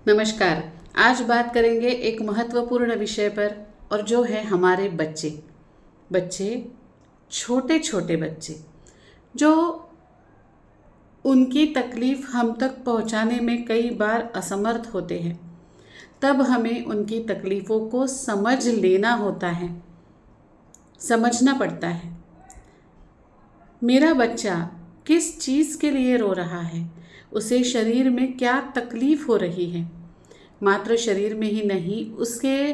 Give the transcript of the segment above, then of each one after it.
नमस्कार। आज बात करेंगे एक महत्वपूर्ण विषय पर और जो है हमारे बच्चे। बच्चे, छोटे छोटे बच्चे जो उनकी तकलीफ़ हम तक पहुंचाने में कई बार असमर्थ होते हैं। तब हमें उनकी तकलीफ़ों को समझ लेना होता है, समझना पड़ता है। मेरा बच्चा किस चीज़ के लिए रो रहा है, उसे शरीर में क्या तकलीफ़ हो रही है, मात्र शरीर में ही नहीं, उसके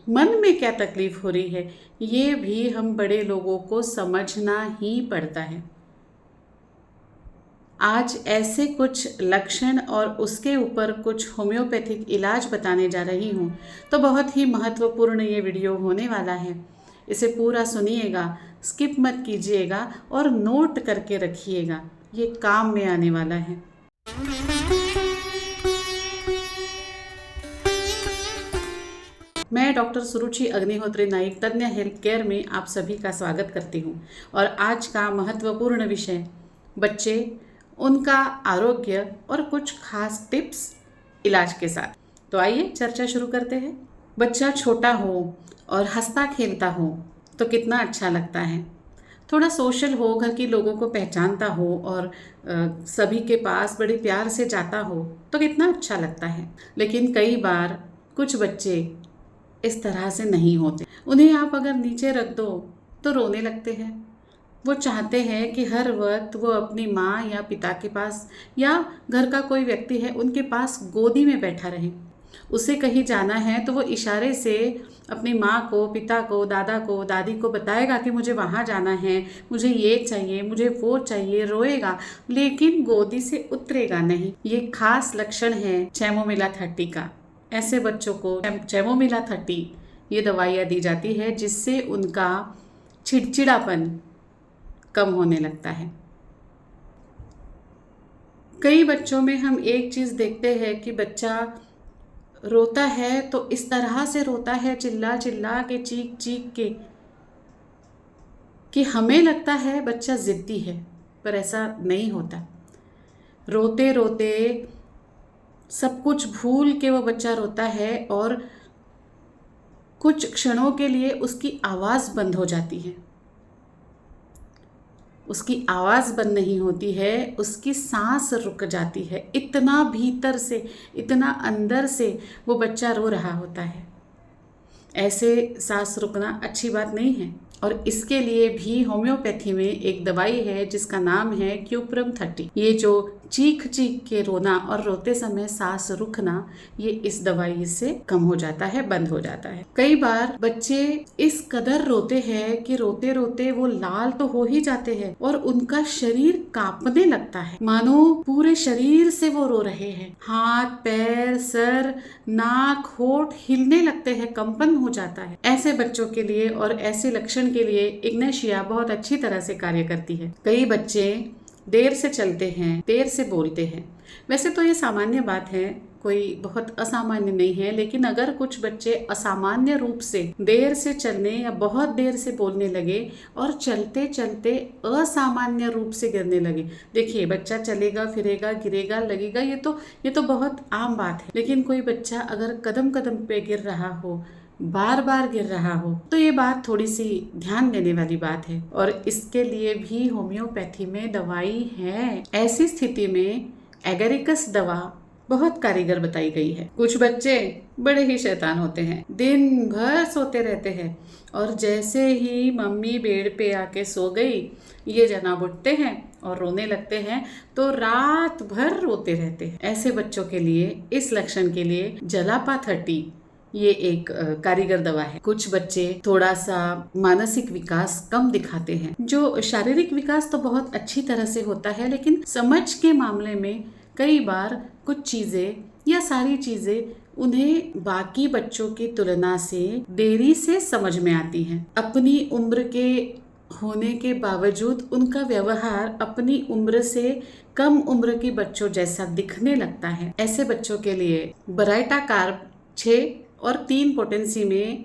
मन में क्या तकलीफ़ हो रही है, ये भी हम बड़े लोगों को समझना ही पड़ता है। आज ऐसे कुछ लक्षण और उसके ऊपर कुछ होम्योपैथिक इलाज बताने जा रही हूँ। तो बहुत ही महत्वपूर्ण ये वीडियो होने वाला है। इसे पूरा सुनिएगा, स्किप मत कीजिएगा और नोट करके रखिएगा, ये काम में आने वाला है। मैं डॉक्टर सुरुचि अग्निहोत्री नाइक, तज्ञ हेल्थ केयर में आप सभी का स्वागत करती हूँ। और आज का महत्वपूर्ण विषय बच्चे, उनका आरोग्य और कुछ खास टिप्स इलाज के साथ। तो आइए चर्चा शुरू करते हैं। बच्चा छोटा हो और हंसता खेलता हो तो कितना अच्छा लगता है। थोड़ा सोशल हो, घर के लोगों को पहचानता हो और सभी के पास बड़े प्यार से जाता हो तो कितना अच्छा लगता है। लेकिन कई बार कुछ बच्चे इस तरह से नहीं होते। उन्हें आप अगर नीचे रख दो तो रोने लगते हैं। वो चाहते हैं कि हर वक्त वो अपनी माँ या पिता के पास या घर का कोई व्यक्ति है उनके पास गोदी में बैठा रहे। उसे कहीं जाना है तो वो इशारे से अपनी माँ को, पिता को, दादा को, दादी को बताएगा कि मुझे वहाँ जाना है, मुझे ये चाहिए, मुझे वो चाहिए, रोएगा लेकिन गोदी से उतरेगा नहीं। ये खास लक्षण है चैमोमिला 30 का। ऐसे बच्चों को चैमोमिला 30 ये दवाइयाँ दी जाती है जिससे उनका चिड़चिड़ापन कम होने लगता है। कई बच्चों में हम एक चीज़ देखते हैं कि बच्चा रोता है तो इस तरह से रोता है, चिल्ला चिल्ला के, चीख चीख के, कि हमें लगता है बच्चा ज़िद्दी है, पर ऐसा नहीं होता। रोते रोते सब कुछ भूल के वो बच्चा रोता है और कुछ क्षणों के लिए उसकी आवाज़ बंद हो जाती है। उसकी आवाज़ बंद नहीं होती है, उसकी सांस रुक जाती है। इतना भीतर से, इतना अंदर से वो बच्चा रो रहा होता है। ऐसे सांस रुकना अच्छी बात नहीं है और इसके लिए भी होम्योपैथी में एक दवाई है जिसका नाम है क्यूप्रम 30। ये जो चीख चीख के रोना और रोते समय सांस रुकना, ये इस दवाई से कम हो जाता है, बंद हो जाता है। कई बार बच्चे इस कदर रोते हैं कि रोते रोते वो लाल तो हो ही जाते हैं और उनका शरीर कांपने लगता है, मानो पूरे शरीर से वो रो रहे हैं। हाथ, पैर, सर, नाक, होठ हिलने लगते हैं, कंपन हो जाता है। ऐसे बच्चों के लिए और ऐसे लक्षण के लिए इग्नेशिया बहुत अच्छी तरह से कार्य करती है। कई बच्चे देर से चलते हैं, देर से बोलते हैं। वैसे तो ये सामान्य बात है, कोई बहुत असामान्य नहीं है, लेकिन अगर कुछ बच्चे असामान्य रूप से देर से चलने या बहुत देर से बोलने लगे और चलते चलते असामान्य रूप से गिरने लगे। देखिए, बच्चा चलेगा, फिरेगा, गिरेगा, लगेगा, ये तो बहुत आम बात है। लेकिन कोई बच्चा अगर कदम कदम पे गिर रहा हो, बार बार गिर रहा हो, तो ये बात थोड़ी सी ध्यान देने वाली बात है और इसके लिए भी होम्योपैथी में दवाई है। ऐसी स्थिति में एगेरिकस दवा बहुत कारीगर बताई गई है। कुछ बच्चे बड़े ही शैतान होते हैं, दिन भर सोते रहते हैं और जैसे ही मम्मी बेड पे आके सो गई, ये जनाब उठते हैं और रोने लगते हैं तो रात भर रोते रहते हैं। ऐसे बच्चों के लिए, इस लक्षण के लिए जलापा 30 ये एक कारीगर दवा है। कुछ बच्चे थोड़ा सा मानसिक विकास कम दिखाते हैं। जो शारीरिक विकास तो बहुत अच्छी तरह से होता है, लेकिन समझ के मामले में कई बार कुछ चीजें या सारी चीजें उन्हें बाकी बच्चों की तुलना से देरी से समझ में आती हैं। अपनी उम्र के होने के बावजूद उनका व्यवहार अपनी उम्र से कम उम्र के बच्चों जैसा दिखने लगता है। ऐसे बच्चों के लिए बराइटा कार्ब 6 और 3 पोटेंसी में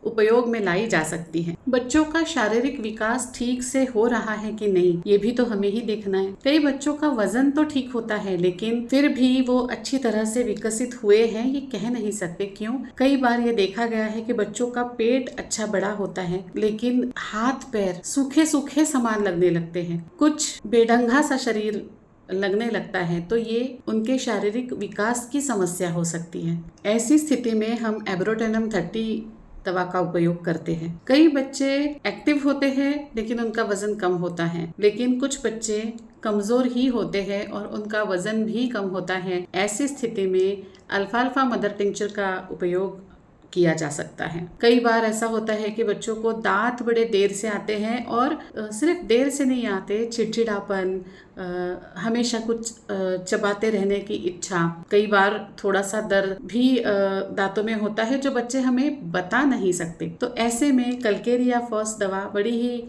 उपयोग में लाई जा सकती हैं। बच्चों का शारीरिक विकास ठीक से हो रहा है कि नहीं, ये भी तो हमें ही देखना है। कई बच्चों का वजन तो ठीक होता है, लेकिन फिर भी वो अच्छी तरह से विकसित हुए हैं ये कह नहीं सकते। क्यों? कई बार ये देखा गया है कि बच्चों का पेट अच्छा बड़ा होता है, लेकिन हाथ पैर सूखे सूखे समान लगने लगते हैं, कुछ बेढंगा सा शरीर लगने लगता है, तो ये उनके शारीरिक विकास की समस्या हो सकती है। ऐसी स्थिति में हम एब्रोटेनम 30 दवा का उपयोग करते हैं। कई बच्चे एक्टिव होते हैं लेकिन उनका वजन कम होता है, लेकिन कुछ बच्चे कमजोर ही होते हैं और उनका वजन भी कम होता है। ऐसी स्थिति में अल्फाल्फा मदर टिंचर का उपयोग किया जा सकता है। कई बार ऐसा होता है कि बच्चों को दांत बड़े देर से आते हैं और सिर्फ देर से नहीं आते, चिड़चिड़ापन, हमेशा कुछ चबाते रहने की इच्छा, कई बार थोड़ा सा दर्द भी दांतों में होता है जो बच्चे हमें बता नहीं सकते। तो ऐसे में कलकेरिया फॉस दवा बड़ी ही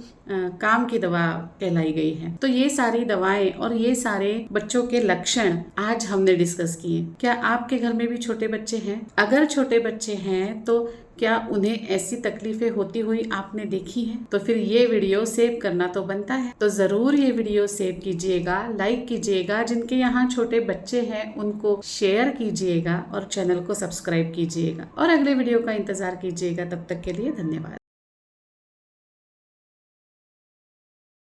काम की दवा कहलाई गई है। तो ये सारी दवाएं और ये सारे बच्चों के लक्षण आज हमने डिस्कस किए। क्या आपके घर में भी छोटे बच्चे हैं? अगर छोटे बच्चे हैं तो क्या उन्हें ऐसी तकलीफें होती हुई आपने देखी हैं? तो फिर ये वीडियो सेव करना तो बनता है। तो जरूर ये वीडियो सेव कीजिएगा, लाइक कीजिएगा, जिनके यहाँ छोटे बच्चे हैं उनको शेयर कीजिएगा और चैनल को सब्सक्राइब कीजिएगा और अगले वीडियो का इंतजार कीजिएगा। तब तक के लिए धन्यवाद।